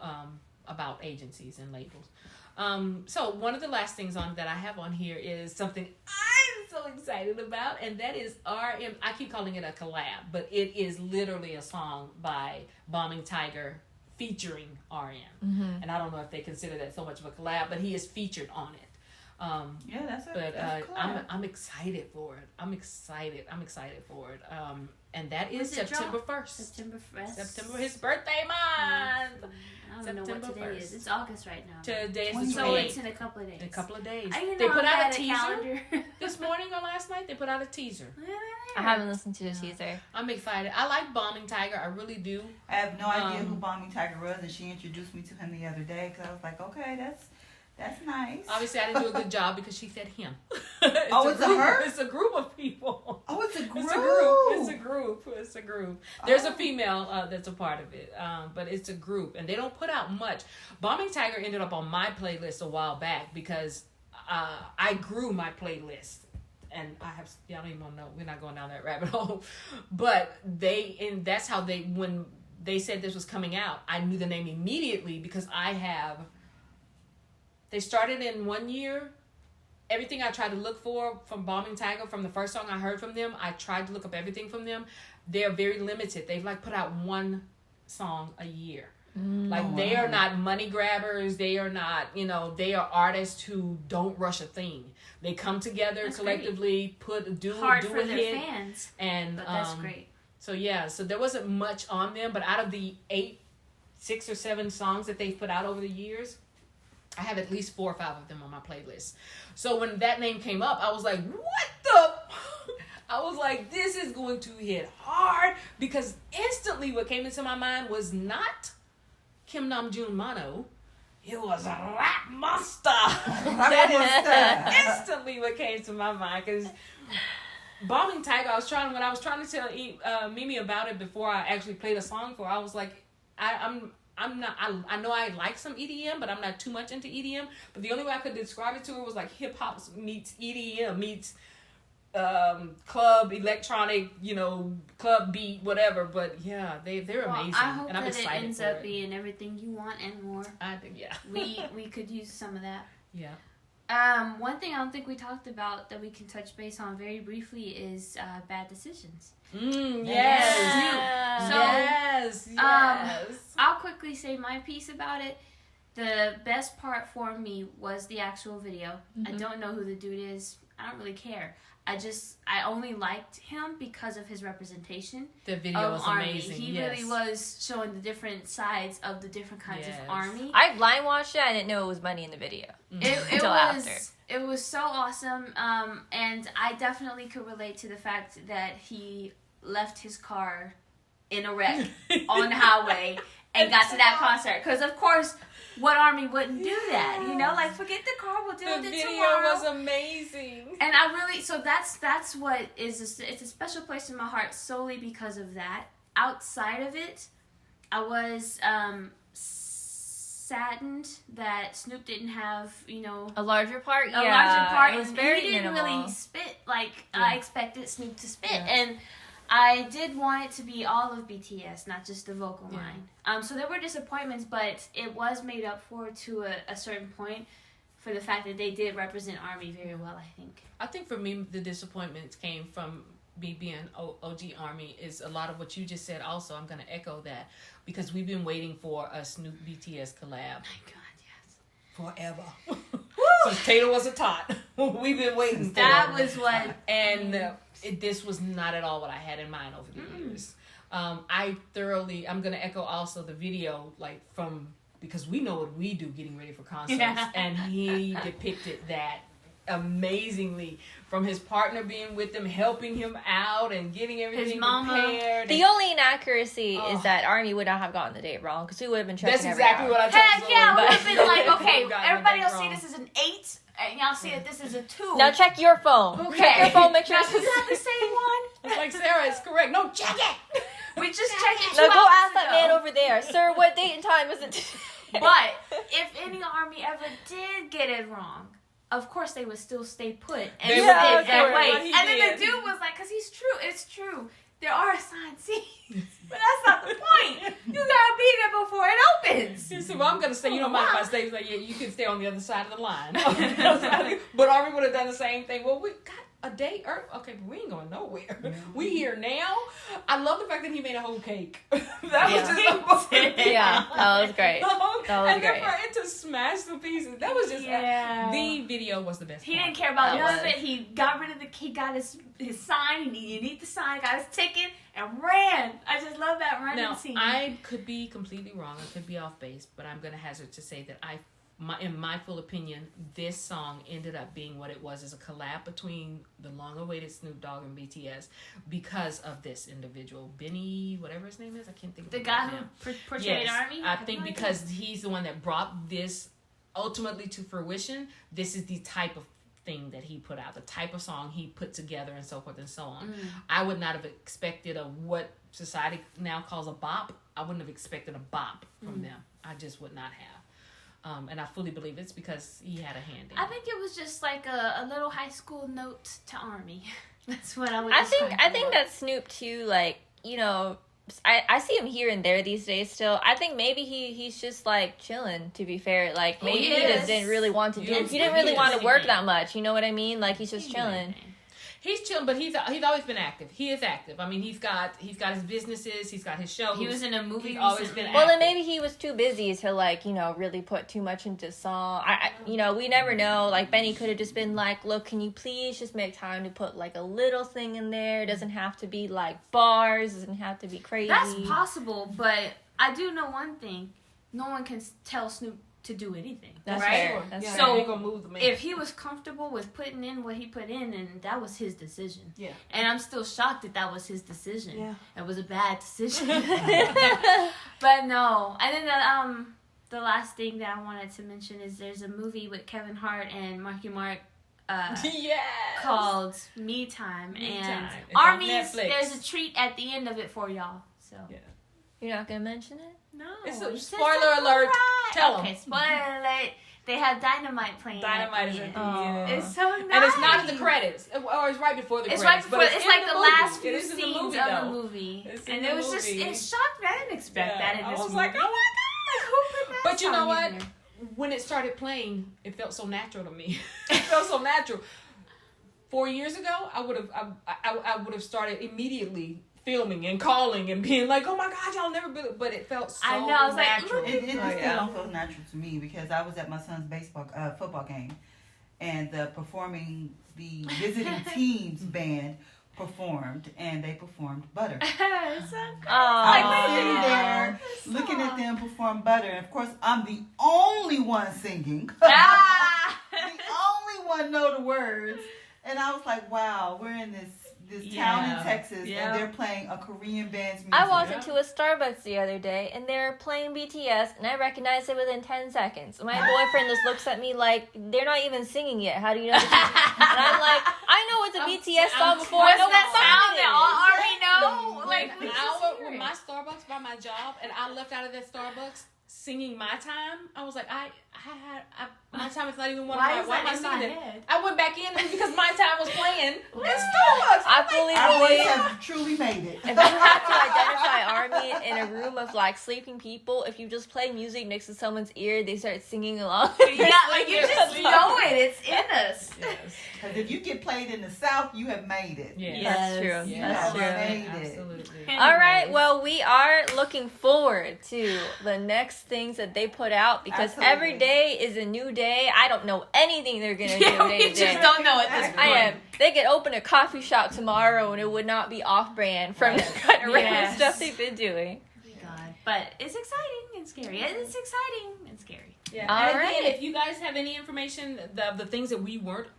about agencies and labels. So one of the last things that I have on here is something I'm so excited about, and that is RM. I keep calling it a collab, but it is literally a song by Bombing Tiger featuring RM. Mm-hmm. And I don't know if they consider that so much of a collab, but he is featured on it. That's collab. I'm excited for it. I'm excited for it. And that is September 1st. September, his birthday month. I don't know what today 1st. is. It's August right now. Today is the 28th. So it's in a couple of days. They put out a teaser this morning or last night. They put out a teaser. I haven't listened to the teaser. I'm excited. I like Bombing Tiger. I really do. I have no idea who Bombing Tiger was, and she introduced me to him the other day, because I was like, okay, that's nice. Obviously, I didn't do a good job because she said him. It's a her? It's a group of people. Oh, it's a group. It's a group. There's a female that's a part of it, but it's a group, and they don't put out much. Bombing Tiger ended up on my playlist a while back because I grew my playlist. And I don't even want to know. We're not going down that rabbit hole. But that's how when they said this was coming out, I knew the name immediately because they started in 1 year. Everything I tried to look for from Bombing Tiger, from the first song I heard from them, I tried to look up everything from them. They're very limited. They've put out one song a year. They are not money grabbers. They are not, they are artists who don't rush a thing. They come together collectively, do hard do for a their hit, fans. and but that's great. So there wasn't much on them, but out of the 6 or 7 songs that they've put out over the years, I have at least 4 or 5 of them on my playlist. So when that name came up, I was like, what the? I was like, this is going to hit hard, because instantly what came into my mind was not Kim Namjoon Mano. It was a rap monster. That is instantly what came to my mind, because Bombing Tiger, when I was trying to tell Mimi about it before I actually played a song for her, I was like, I'm not. I know I like some EDM, but I'm not too much into EDM. But the only way I could describe it to her was like hip hop meets EDM meets club electronic, club beat, whatever. But yeah, they're amazing, I hope and I'm excited it ends for up being everything you want and more. I think we could use some of that. Yeah. One thing I don't think we talked about that we can touch base on very briefly is bad decisions. Yes. I'll quickly say my piece about it. The best part for me was the actual video. I don't know who the dude is. I don't really care. I only liked him because of his representation. The video was Army. amazing. He really was showing the different sides of the different kinds of Army. I blind watched it. I didn't know it was money in the video. It was so awesome. And I definitely could relate to the fact that he left his car in a wreck on the highway and got to that concert. Because, of course, what Army wouldn't do that? Forget the car, we'll deal with it tomorrow. The video was amazing. And so that's what it's a special place in my heart solely because of that. Outside of it, I was saddened that Snoop didn't have, a larger part. A larger part. It was very he didn't minimal. really spit I expected Snoop to spit. Yeah. And I did want it to be all of BTS, not just the vocal line. So there were disappointments, but it was made up for to a certain point for the fact that they did represent Army very well, I think. I think for me, the disappointments came from me being OG Army is a lot of what you just said also. I'm going to echo that because we've been waiting for a Snoop BTS collab. My God, yes. Forever. Since Taylor was a tot. We've been waiting for that. Was what... And... this was not at all what I had in mind over the years. I'm going to echo also the video, from because we know what we do getting ready for concerts. And he depicted that amazingly, from his partner being with him, helping him out and getting everything prepared. The only inaccuracy is that Army would not have gotten the date wrong, because we would have been checking. That's exactly what I told Heck yeah, we would have been like, okay, Got everybody will wrong. see this is an 8, and y'all see that this is a 2. Now check your phone. Okay. Check your phone, make sure Now, you have the same one? It's like, Sarah, it's correct. No, check it. We just checked it 2 Now go hours ask that ago. man over there, sir, what date and time is it? But if any Army ever did get it wrong, of course they would still stay put and They sit would Yeah, and wait. what he And then did. the dude was like, because he's true, it's true. There are assigned seats, but that's not the point. You gotta be there before it opens. He said, well, I'm going to stay. You don't mind if I stay? He's like, yeah, you can stay on the other side of the line. But Army would have done the same thing. Well, we got a date. Okay, but we ain't going nowhere. We here now. I love the fact that he made a whole cake. That was just Yeah, that was great. That was and great. then for it to smash the pieces, that was just the video was the best. He part. didn't care about That none of was. it. He got rid of he got his sign. He need the sign. Got his ticket and ran. I just love that running Now, scene. I could be completely wrong. I could be off base, but I'm going to hazard to say that in my full opinion, this song ended up being what it was as a collab between the long-awaited Snoop Dogg and BTS because of this individual, Benny, whatever his name is. I can't think of the it guy right who now. portrayed Yes, Army. I think because he's the one that brought this ultimately to fruition. This is the type of thing that he put out, the type of song he put together, and so forth and so on. I would not have expected what society now calls a bop. I wouldn't have expected a bop from them. I just would not have. And I fully believe it's because he had a hand in it. I think it was just like a little high school note to Army. That's what I would. I describe think it. that Snoop too, like, you know, I see him here and there these days still. I think maybe he's just like chilling, to be fair. Like maybe he just didn't really want to do it. He didn't really want to work that much, you know what I mean? Like he's just chilling. He's chilling, but he's always been active. He is active. I mean, he's got his businesses, he's got his shows. He was in a movie. He's always been active. Well, then maybe he was too busy to, like, you know, really put too much into song. You know, we never know. Like, Benny could have just been like, look, can you please just make time to put, like, a little thing in there? It doesn't have to be, like, bars. It doesn't have to be crazy. That's possible, but I do know one thing. No one can tell Snoop to do anything. That's right? fair. That's Yeah, fair. they ain't gonna move the man. If he was comfortable with putting in what he put in, and that was his decision. Yeah. And I'm still shocked that was his decision. Yeah. It was a bad decision. But no. And then the last thing that I wanted to mention is there's a movie with Kevin Hart and Marky Mark yes. called Me Time. Me and Time. It's on Armies, Netflix. there's a treat at the end of it for y'all. So Yeah. You're not going to mention it? no. It's a you said spoiler something alert. right. Tell 'em. Okay, spoiler alert. They have Dynamite playing. Dynamite at is the at end. the Oh. end. It's so nice. And it's not in the credits. Or it's right before the It's credits. right before. but It's in like the last movie. few It is in scenes the movie, of though. the movie, It's in and the it was just movie. it shocked me. I didn't expect that in I this was movie. like, oh my God. Who put that But you know song what? in there? When it started playing, it felt so natural to me. It felt so natural. 4 years ago, I would have started immediately filming and calling and being like, oh my God, y'all never been, but it felt so I know, I was like, natural. It just don't feel natural to me because I was at my son's football game, and the visiting teams band performed, and they performed Butter. It's so good. I'm sitting yeah. there looking at them perform Butter, and of course I'm the only one singing. Ah! The only one know the words, and I was like, wow, we're in this town in Texas, and they're playing a Korean band's music. I walked into a Starbucks the other day, and they were playing BTS, and I recognized it within 10 seconds. My boyfriend just looks at me like, they're not even singing yet. How do you know? And I'm like, I know it's a BTS song before I know what song it is. All already know? Like, we just hear With it. my Starbucks by my job, and I left out of that Starbucks singing My Time. I was like, My Time is not even one Why of is my. that Why am I in my singing it? head? I went back in because My Time was playing in Starbucks. I fully Our boys believe have truly made it. if you have to identify Army in a room of, like, sleeping people, if you just play music next to someone's ear, they start singing along. Yeah, like you just know it. It's in us. Yes. Because if you get played in the South, you have made it. Yes. That's true. Yes. That's true. Made it. Absolutely. All right, well, we are looking forward to the next things that they put out because Absolutely. every day is a new day. I don't know anything they're going to do Yeah, day we to just day. don't know at this point. I am. They could open a coffee shop tomorrow and it would not be off brand from the kind of random Yes. stuff they've been doing. God. But But it's exciting and scary. It's exciting and scary. Yeah. All and right. again, if you guys have any information of the things that we weren't,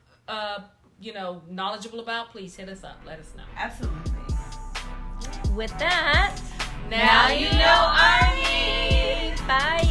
knowledgeable about, please hit us up. Let us know. Absolutely. With that, Now you know Army. bye.